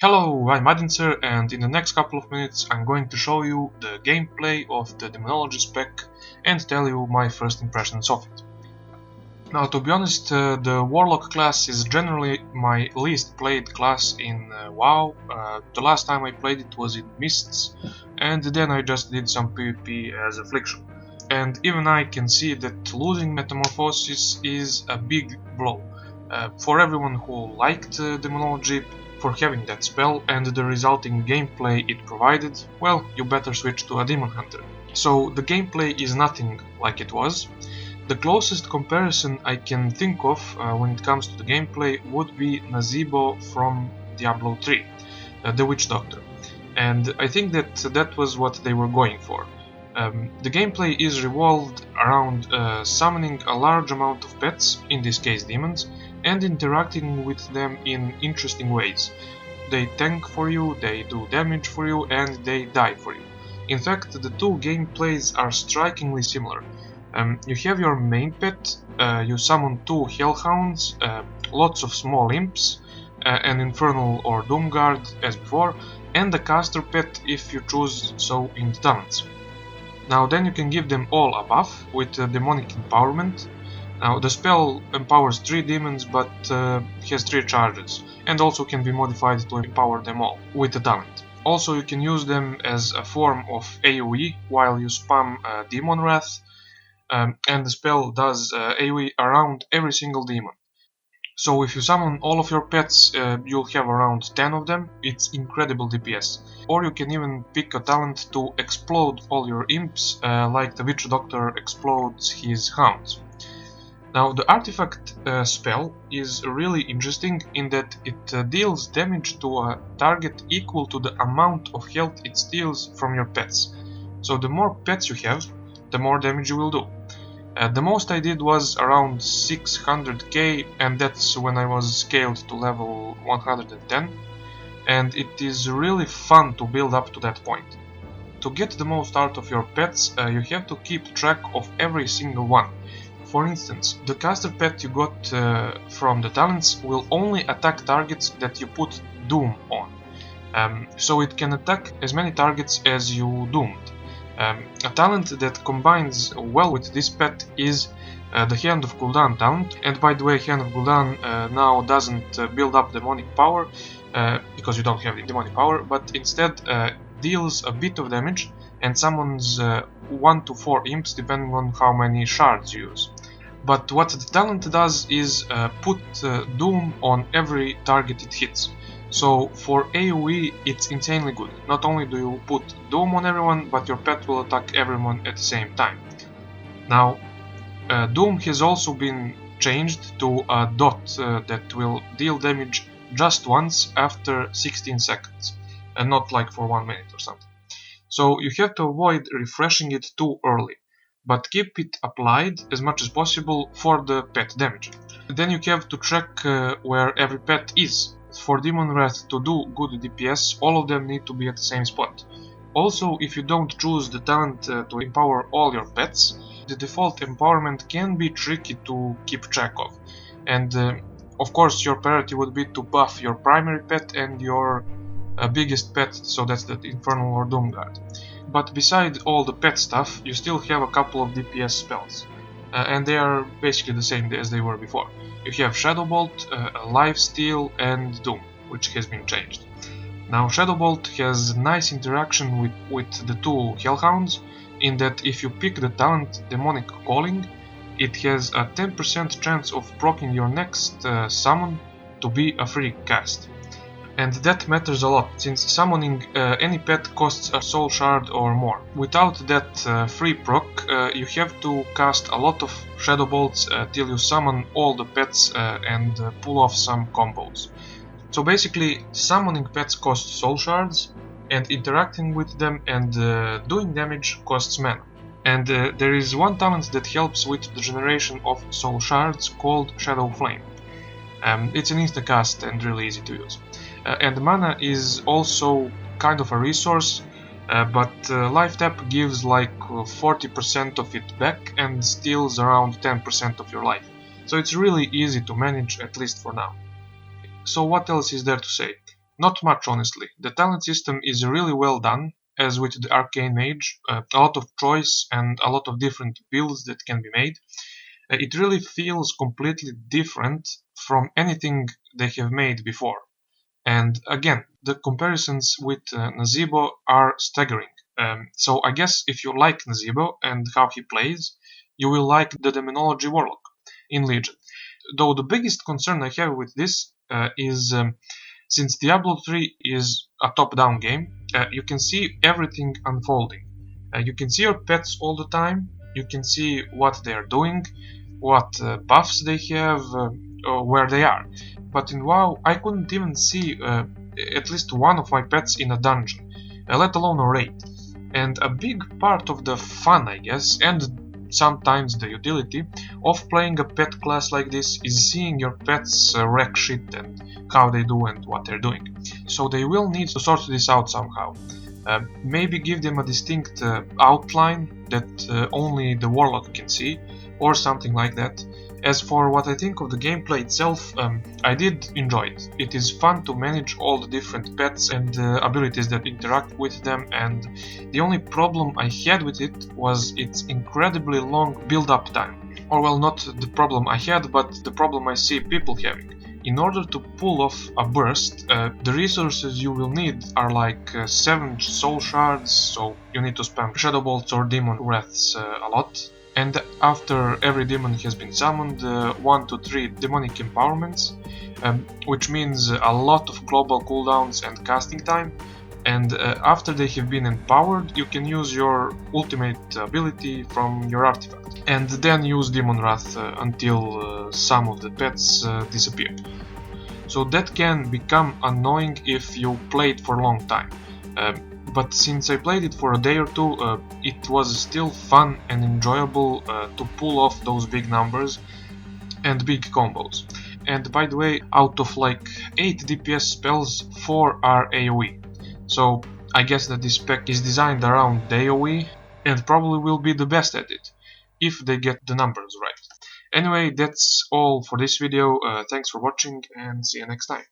Hello, I'm Adincer, and in the next couple of minutes I'm going to show you the gameplay of the Demonology spec and tell you my first impressions of it. Now, to be honest, the Warlock class is generally my least played class in WoW. The last time I played it was in Mists, and then I just did some PvP as Affliction. And even I can see that losing Metamorphosis is a big blow. For everyone who liked Demonology, for having that spell and the resulting gameplay it provided, well, you better switch to a Demon Hunter. So the gameplay is nothing like it was. The closest comparison I can think of when it comes to the gameplay would be Nazeebo from Diablo 3, the Witch Doctor. And I think that was what they were going for. The gameplay is revolved around summoning a large amount of pets, in this case demons, and interacting with them in interesting ways. They tank for you, they do damage for you, and they die for you. In fact, the two gameplays are strikingly similar. You have your main pet, you summon two hellhounds, lots of small imps, an infernal or doom guard as before, and a caster pet if you choose so in the talents. Now then you can give them all a buff with demonic empowerment. Now the spell empowers 3 demons but has 3 charges, and also can be modified to empower them all with the talent. Also you can use them as a form of AoE while you spam Demon Wrath, and the spell does AoE around every single demon. So if you summon all of your pets, you'll have around 10 of them. It's incredible DPS. Or you can even pick a talent to explode all your imps, like the Witch Doctor explodes his hounds. Now the artifact spell is really interesting in that it deals damage to a target equal to the amount of health it steals from your pets. So the more pets you have, the more damage you will do. The most I did was around 600k, and that's when I was scaled to level 110, and it is really fun to build up to that point. To get the most out of your pets, you have to keep track of every single one. For instance, the caster pet you got from the talents will only attack targets that you put Doom on, so it can attack as many targets as you doomed. A talent that combines well with this pet is the Hand of Gul'dan talent, and by the way, Hand of Gul'dan now doesn't build up demonic power because you don't have demonic power, but instead deals a bit of damage and summons 1 to 4 imps depending on how many shards you use. But what the talent does is put Doom on every target it hits. So for AoE it's insanely good. Not only do you put Doom on everyone, but your pet will attack everyone at the same time. Now Doom has also been changed to a dot that will deal damage just once after 16 seconds, and not like for 1 minute or something. So you have to avoid refreshing it too early, but keep it applied as much as possible for the pet damage. Then you have to check where every pet is. For Demon Wrath to do good DPS, all of them need to be at the same spot. Also, if you don't choose the talent to empower all your pets, the default empowerment can be tricky to keep track of. And of course your priority would be to buff your primary pet and your biggest pet, so that's the Infernal or Doom Guard. But beside all the pet stuff, you still have a couple of DPS spells, and they are basically the same as they were before. You have Shadow Bolt, Lifesteal and Doom, which has been changed. Now Shadow Bolt has nice interaction with the two Hellhounds, in that if you pick the talent Demonic Calling, it has a 10% chance of proccing your next summon to be a free cast. And that matters a lot, since summoning any pet costs a soul shard or more. Without that free proc, you have to cast a lot of Shadow Bolts till you summon all the pets and pull off some combos. So basically, summoning pets costs soul shards, and interacting with them and doing damage costs mana. And there is one talent that helps with the generation of soul shards called Shadow Flame. It's an insta-cast and really easy to use. And mana is also kind of a resource, but Life Tap gives like 40% of it back and steals around 10% of your life. So it's really easy to manage, at least for now. So what else is there to say? Not much, honestly. The talent system is really well done, as with the Arcane Mage, a lot of choice and a lot of different builds that can be made. It really feels completely different from anything they have made before. And again, the comparisons with Nazeebo are staggering. So I guess if you like Nazeebo and how he plays, you will like the Demonology Warlock in Legion. Though the biggest concern I have with this is since Diablo 3 is a top-down game, you can see everything unfolding. You can see your pets all the time, you can see what they are doing, what buffs they have, or where they are. But in WoW, I couldn't even see at least one of my pets in a dungeon, let alone a raid. And a big part of the fun, I guess, and sometimes the utility of playing a pet class like this is seeing your pets wreck shit and how they do and what they're doing. So they will need to sort this out somehow. Maybe give them a distinct outline that only the Warlock can see, or something like that. As for what I think of the gameplay itself, I did enjoy it. It is fun to manage all the different pets and abilities that interact with them, and the only problem I had with it was its incredibly long build-up time. Or well, not the problem I had, but the problem I see people having. In order to pull off a burst, the resources you will need are like 7 soul shards, so you need to spam shadow bolts or demon wraths a lot. And after every demon has been summoned, 1 to 3 demonic empowerments, which means a lot of global cooldowns and casting time. And after they have been empowered, you can use your ultimate ability from your artifact, and then use Demon Wrath until some of the pets disappear. So that can become annoying if you play it for a long time. But since I played it for a day or two, it was still fun and enjoyable to pull off those big numbers and big combos. And by the way, out of like 8 DPS spells, 4 are AoE. So I guess that this spec is designed around the AoE and probably will be the best at it, if they get the numbers right. Anyway, that's all for this video. Thanks for watching and see you next time.